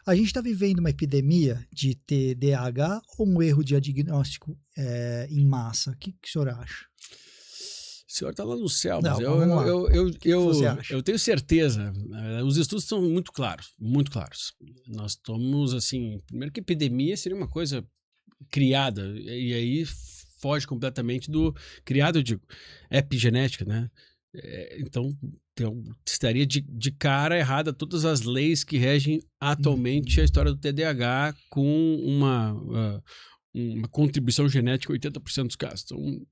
A gente está vivendo uma epidemia de TDAH ou um erro de diagnóstico em massa? O que o senhor acha? O senhor está lá no céu, mas Não, vamos lá. O que você acha? eu tenho certeza. Os estudos são muito claros, muito claros. Nós estamos, assim, primeiro que epidemia seria uma coisa criada, e aí foge completamente do criado, eu digo, epigenética, né? Então, estaria de cara errada todas as leis que regem atualmente a história do TDAH com uma contribuição genética em 80% dos casos. Então,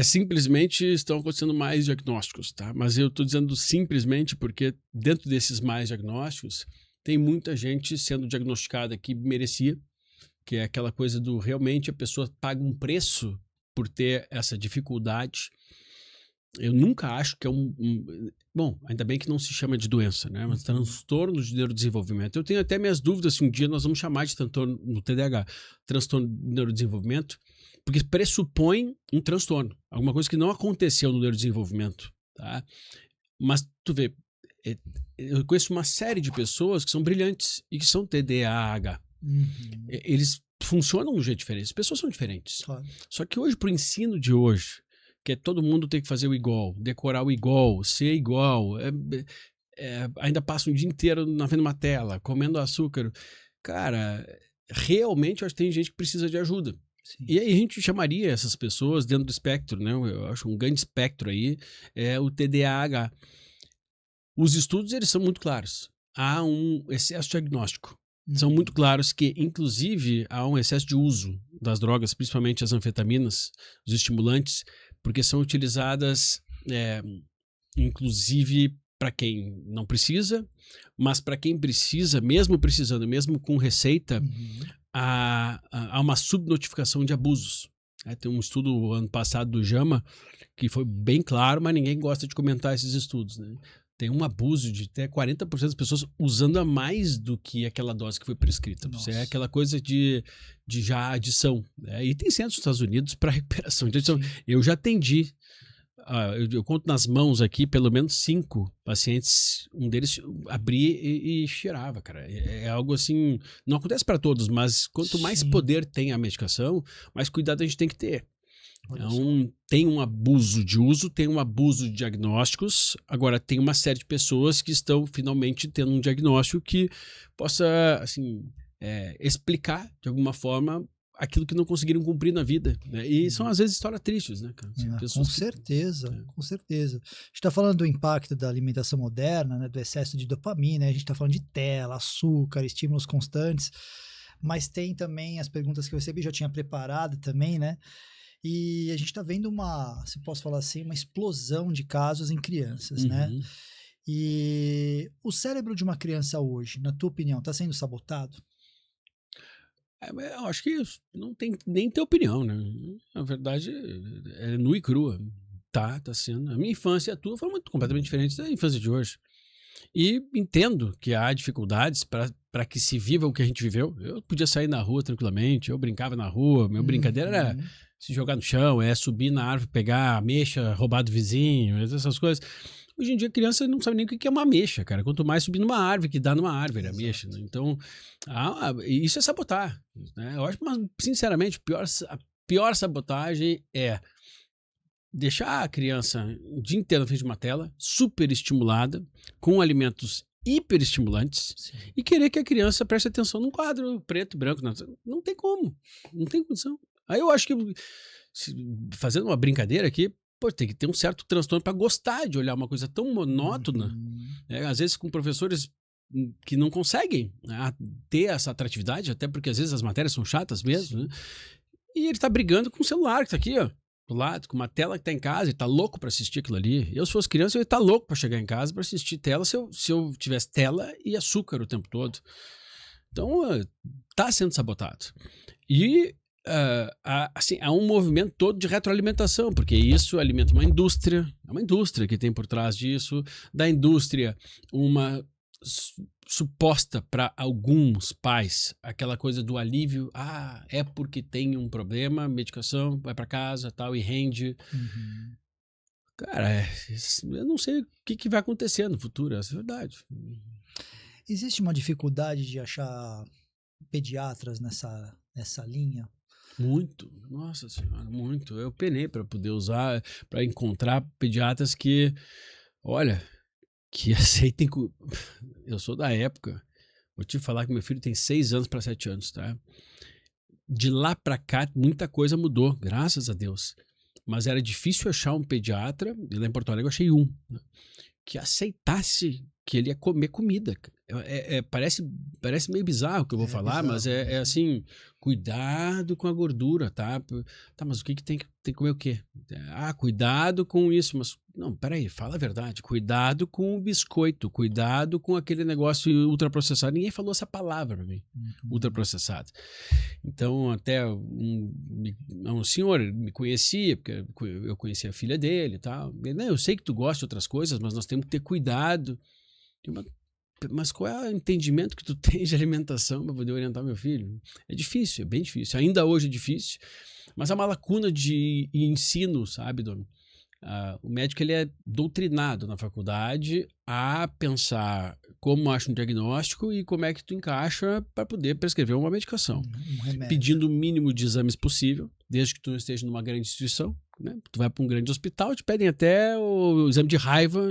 simplesmente estão acontecendo mais diagnósticos, tá? Mas eu estou dizendo simplesmente porque dentro desses mais diagnósticos tem muita gente sendo diagnosticada que merecia, que é aquela coisa do realmente a pessoa paga um preço por ter essa dificuldade. Eu nunca acho que é bom, ainda bem que não se chama de doença, né? Mas transtorno de neurodesenvolvimento. Eu tenho até minhas dúvidas se um dia nós vamos chamar de transtorno no TDAH, transtorno de neurodesenvolvimento, porque pressupõe um transtorno, alguma coisa que não aconteceu no neurodesenvolvimento, tá? Mas tu vê, eu conheço uma série de pessoas que são brilhantes e que são TDAH. Eles funcionam de um jeito diferente, as pessoas são diferentes. Claro. Só que hoje, para o ensino de hoje, que é todo mundo tem que fazer o igual, decorar o igual, ser igual, ainda passa um dia inteiro na frente de uma tela, comendo açúcar. Cara, realmente eu acho que tem gente que precisa de ajuda. Sim. E aí a gente chamaria essas pessoas dentro do espectro, né? Eu acho um grande espectro aí, é o TDAH. Os estudos, eles são muito claros. Há um excesso diagnóstico. São muito claros que, inclusive, há um excesso de uso das drogas, principalmente as anfetaminas, os estimulantes, porque são utilizadas, inclusive, para quem não precisa, mas para quem precisa, mesmo precisando, mesmo com receita, há uma subnotificação de abusos. Tem um estudo ano passado do JAMA que foi bem claro, mas ninguém gosta de comentar esses estudos, né? Tem um abuso de até 40% das pessoas usando a mais do que aquela dose que foi prescrita. Nossa. É aquela coisa de já adição, né? E tem centros nos Estados Unidos para recuperação. Então, eu já atendi, eu conto nas mãos aqui, pelo menos 5 pacientes, um deles abria e cheirava, cara. É algo assim, não acontece para todos, mas quanto mais poder tem a medicação, mais cuidado a gente tem que ter. Então, tem um abuso de uso, tem um abuso de diagnósticos. Agora, tem uma série de pessoas que estão finalmente tendo um diagnóstico que possa, assim, explicar de alguma forma aquilo que não conseguiram cumprir na vida, né? E são, às vezes, histórias tristes, né, cara? Com certeza, com certeza. A gente está falando do impacto da alimentação moderna, né, do excesso de dopamina, a gente está falando de tela, açúcar, estímulos constantes, mas tem também as perguntas que eu recebi, já tinha preparado também, né? E a gente está vendo se posso falar assim, uma explosão de casos em crianças, né? E o cérebro de uma criança hoje, na tua opinião, está sendo sabotado? Eu acho que não tem nem ter opinião, né? Na verdade, é nua e crua. Tá sendo. A minha infância e a tua foram completamente diferentes da infância de hoje. E entendo que há dificuldades para que se viva o que a gente viveu. Eu podia sair na rua tranquilamente, eu brincava na rua, minha brincadeira era se jogar no chão, subir na árvore, pegar ameixa, roubar do vizinho, essas coisas. Hoje em dia a criança não sabe nem o que é uma ameixa, cara. Quanto mais subir numa árvore, que dá numa árvore a ameixa. Né? Então, isso é sabotar. Né? Eu acho, mas, sinceramente, a pior sabotagem é deixar a criança o dia inteiro na frente de uma tela, super estimulada, com alimentos hiperestimulantes, e querer que a criança preste atenção num quadro preto, branco. Não tem como. Não tem condição. Aí eu acho que, fazendo uma brincadeira aqui, tem que ter um certo transtorno para gostar de olhar uma coisa tão monótona, né? Às vezes com professores que não conseguem, né, ter essa atratividade, até porque às vezes as matérias são chatas mesmo, né? E ele tá brigando com o celular que tá aqui, ó, do lado, com uma tela que tá em casa, ele tá louco para assistir aquilo ali. Eu, se fosse criança, eu ia estar louco para chegar em casa para assistir tela se eu tivesse tela e açúcar o tempo todo. Então, tá sendo sabotado. E assim, há um movimento todo de retroalimentação, porque isso alimenta uma indústria, é uma indústria que tem por trás disso, da indústria uma suposta para alguns pais, aquela coisa do alívio, é porque tem um problema, medicação, vai para casa, tal, e rende. Cara, eu não sei o que vai acontecer no futuro, essa é a verdade. Existe uma dificuldade de achar pediatras nessa linha? Muito, nossa senhora, muito. Eu penei para poder usar, para encontrar pediatras que, olha, que aceitem. Eu sou da época, vou te falar que meu filho tem 6 anos para 7 anos, tá? De lá para cá, muita coisa mudou, graças a Deus. Mas era difícil achar um pediatra, e lá em Porto Alegre eu achei um, né, que aceitasse que ele ia comer comida. Parece meio bizarro o que eu vou falar, Bizarro, mas é assim, cuidado com a gordura, tá? Tá, mas o que tem que comer o quê? Ah, cuidado com isso, mas não, peraí, fala a verdade. Cuidado com o biscoito, cuidado com aquele negócio ultraprocessado. Ninguém falou essa palavra pra mim, ultraprocessado. Então, até um senhor me conhecia, porque eu conhecia a filha dele e tal. Ele, não, eu sei que tu gosta de outras coisas, mas nós temos que ter cuidado. Mas qual é o entendimento que tu tem de alimentação para poder orientar meu filho? É difícil, é bem difícil. Ainda hoje é difícil, mas há uma lacuna de ensino, sabe, Dom? O médico ele é doutrinado na faculdade a pensar como acha um diagnóstico e como é que tu encaixa para poder prescrever uma medicação. Um remédio. Pedindo o mínimo de exames possível, desde que tu não esteja numa grande instituição, né? Tu vai para um grande hospital, te pedem até o exame de raiva,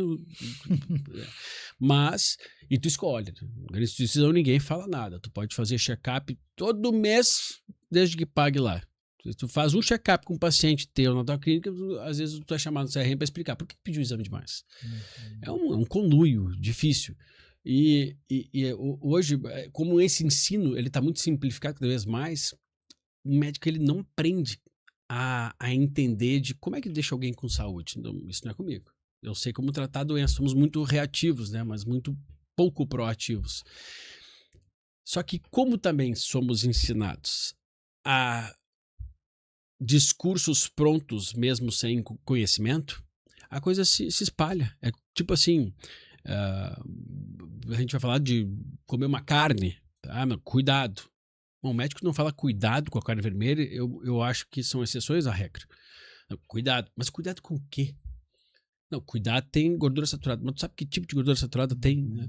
mas e tu escolhe. Grande instituição ninguém fala nada. Tu pode fazer check-up todo mês, desde que pague lá. Se tu faz um check-up com um paciente teu na tua clínica, às vezes tu é chamado no CRM para explicar por que pediu o exame demais. É um conluio difícil. E hoje, como esse ensino ele está muito simplificado cada vez mais, o médico ele não aprende a entender de como é que deixa alguém com saúde. Não, isso não é comigo. Eu sei como tratar a doença. Somos muito reativos, né? Mas muito pouco proativos. Só que como também somos ensinados a discursos prontos, mesmo sem conhecimento, a coisa se espalha. É tipo assim, a gente vai falar de comer uma carne, tá? Mas cuidado. Bom, o médico não fala cuidado com a carne vermelha, eu acho que são exceções à regra. Não, cuidado. Mas cuidado com o quê? Não, cuidado tem gordura saturada. Mas tu sabe que tipo de gordura saturada tem, né?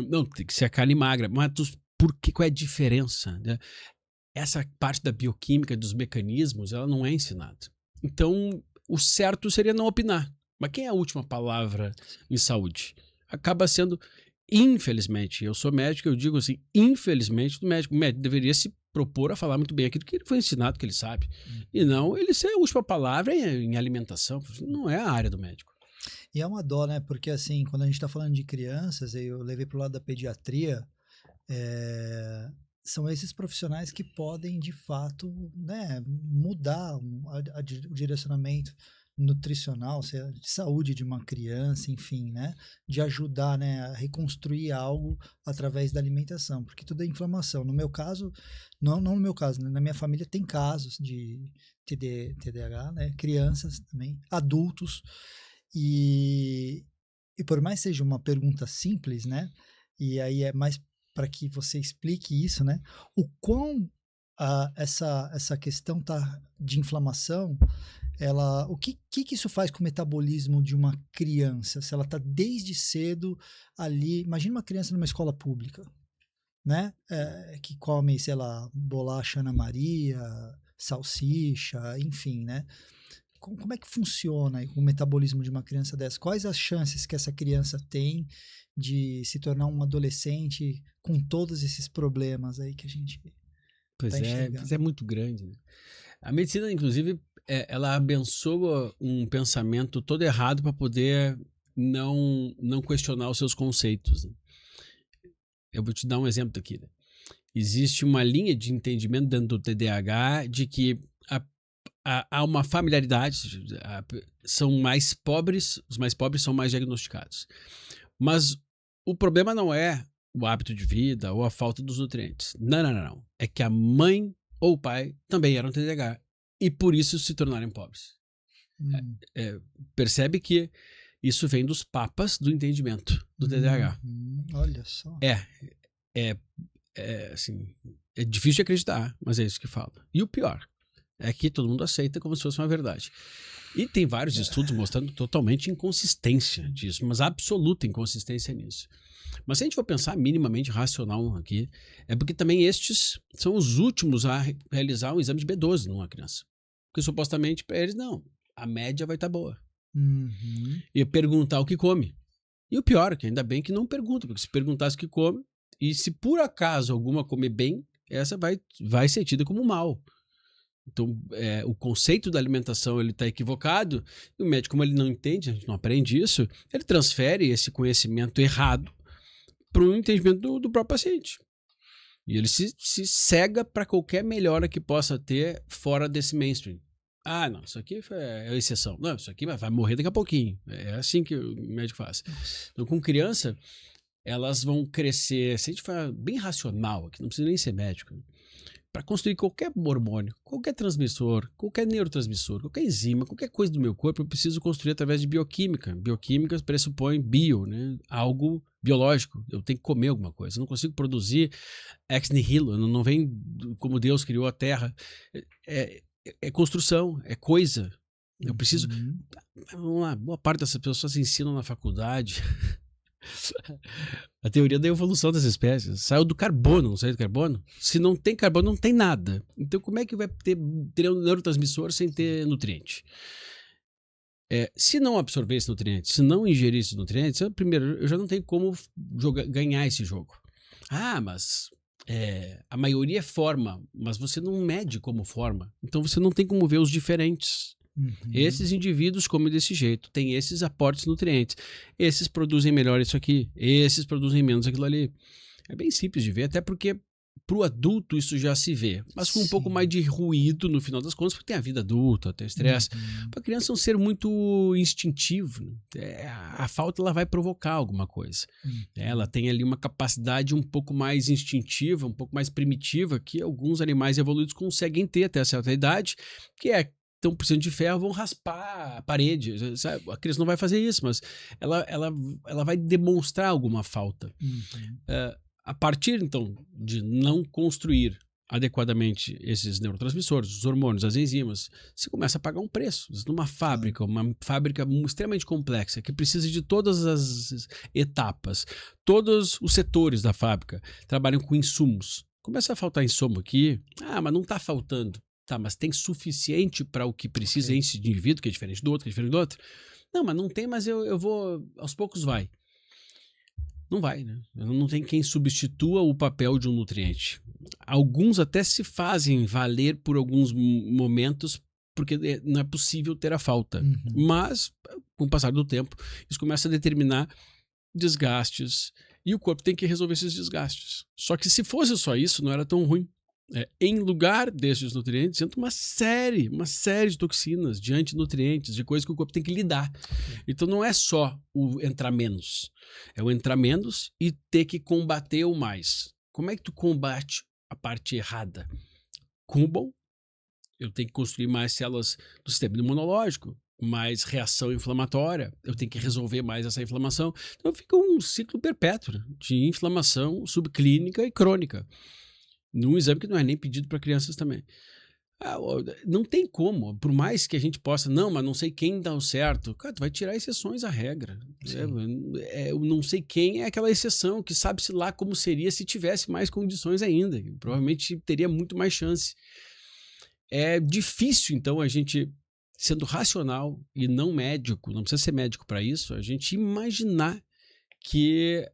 Não, tem que ser a carne magra. Mas qual é a diferença, né? Essa parte da bioquímica, dos mecanismos, ela não é ensinada. Então, o certo seria não opinar. Mas quem é a última palavra em saúde? Acaba sendo, infelizmente, eu sou médico, eu digo assim, infelizmente, o médico deveria se propor a falar muito bem aquilo que ele foi ensinado, que ele sabe. E não ele ser a última palavra em alimentação. Não é a área do médico. E é uma dó, né? Porque assim, quando a gente está falando de crianças, eu levei para o lado da pediatria, são esses profissionais que podem, de fato, né, mudar o direcionamento nutricional, de saúde de uma criança, enfim, né, de ajudar, né, a reconstruir algo através da alimentação, porque tudo é inflamação. No meu caso, não no meu caso, né, na minha família tem casos de TDAH, né, crianças também, adultos, e por mais seja uma pergunta simples, né, e aí é mais para que você explique isso, né? O quão essa questão de inflamação, o que isso faz com o metabolismo de uma criança? Se ela está desde cedo ali, imagina uma criança numa escola pública, né? Que come, sei lá, bolacha Ana Maria, salsicha, enfim, né? Como é que funciona o metabolismo de uma criança dessa? Quais as chances que essa criança tem de se tornar um adolescente com todos esses problemas aí que a gente Pois enxergando? é muito grande. Né? A medicina, inclusive, ela abençoa um pensamento todo errado para poder não questionar os seus conceitos. Né? Eu vou te dar um exemplo aqui. Né? Existe uma linha de entendimento dentro do TDAH de que há uma familiaridade, são mais pobres, os mais pobres são mais diagnosticados. Mas o problema não é o hábito de vida ou a falta dos nutrientes. Não. É que a mãe ou o pai também eram TDAH e por isso se tornaram pobres. Percebe que isso vem dos papas do entendimento do TDAH. Olha só. Assim, é difícil de acreditar, mas é isso que fala. E o pior é que todo mundo aceita como se fosse uma verdade. E tem vários estudos mostrando totalmente inconsistência disso, mas absoluta inconsistência nisso. Mas se a gente for pensar minimamente racional aqui, é porque também estes são os últimos a realizar um exame de B12 numa criança. Porque supostamente para eles, não, a média vai estar boa. Uhum. E perguntar o que come. E o pior, que ainda bem que não pergunta, porque se perguntasse o que come, e se por acaso alguma comer bem, essa vai ser tida como mal. Então, o conceito da alimentação ele está equivocado, e o médico, como ele não entende, a gente não aprende isso, ele transfere esse conhecimento errado para o entendimento do próprio paciente. E ele se cega para qualquer melhora que possa ter fora desse mainstream. Ah, não, isso aqui é exceção. Não, isso aqui vai morrer daqui a pouquinho. É assim que o médico faz. Então, com criança, elas vão crescer, se a gente for bem racional aqui, não precisa nem ser médico, para construir qualquer hormônio, qualquer transmissor, qualquer neurotransmissor, qualquer enzima, qualquer coisa do meu corpo, eu preciso construir através de bioquímica. Bioquímica pressupõe bio, né? Algo biológico. Eu tenho que comer alguma coisa. Eu não consigo produzir ex nihilo, não vem como Deus criou a Terra. É construção, é coisa. Eu preciso... Vamos lá, boa parte dessas pessoas ensinam na faculdade... A teoria da evolução das espécies. Saiu do carbono, não saiu do carbono? Se não tem carbono, não tem nada. Então, como é que vai ter um neurotransmissor sem ter nutriente? Se não absorver esse nutriente, se não ingerir esses nutrientes, primeiro, eu já não tenho como ganhar esse jogo. Ah, mas a maioria forma, mas você não mede como forma. Então, você não tem como ver os diferentes. Esses indivíduos comem desse jeito, tem esses aportes nutrientes, esses produzem melhor isso aqui, esses produzem menos aquilo ali. É bem simples de ver, até porque para o adulto isso já se vê, mas com um pouco mais de ruído no final das contas, porque tem a vida adulta, tem o estresse. Para a criança é um ser muito instintivo, né? A falta ela vai provocar alguma coisa. Ela tem ali uma capacidade um pouco mais instintiva, um pouco mais primitiva, que alguns animais evoluídos conseguem ter até certa idade, que é estão precisando de ferro, vão raspar a parede. Sabe? A criança não vai fazer isso, mas ela vai demonstrar alguma falta. A partir, então, de não construir adequadamente esses neurotransmissores, os hormônios, as enzimas, você começa a pagar um preço. Numa fábrica, uma fábrica extremamente complexa, que precisa de todas as etapas, todos os setores da fábrica trabalham com insumos. Começa a faltar insumo aqui, mas não está faltando. Tá, mas tem suficiente para o que precisa esse indivíduo, que é diferente do outro, que é diferente do outro? Não, mas não tem, mas eu vou... Aos poucos vai. Não vai, né? Não tem quem substitua o papel de um nutriente. Alguns até se fazem valer por alguns momentos, porque não é possível ter a falta. Mas, com o passar do tempo, isso começa a determinar desgastes, e o corpo tem que resolver esses desgastes. Só que se fosse só isso, não era tão ruim. Em lugar desses nutrientes, entra uma série de toxinas, de antinutrientes, de coisas que o corpo tem que lidar. Então não é só o entrar menos, é o entrar menos e ter que combater o mais. Como é que tu combate a parte errada? Com o bom. Eu tenho que construir mais células do sistema imunológico, mais reação inflamatória, eu tenho que resolver mais essa inflamação. Então fica um ciclo perpétuo de inflamação subclínica e crônica. Num exame que não é nem pedido para crianças também. Não tem como, por mais que a gente possa, mas não sei quem dá o certo. Cara, tu vai tirar exceções à regra. Eu não sei quem é aquela exceção, que sabe-se lá como seria se tivesse mais condições ainda. Provavelmente teria muito mais chance. É difícil, então, a gente, sendo racional e não médico, não precisa ser médico para isso, a gente imaginar que...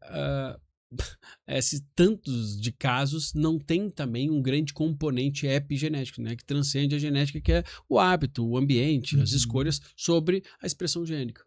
esses tantos de casos não tem também um grande componente epigenético, né, que transcende a genética, que é o hábito, o ambiente, as escolhas sobre a expressão gênica.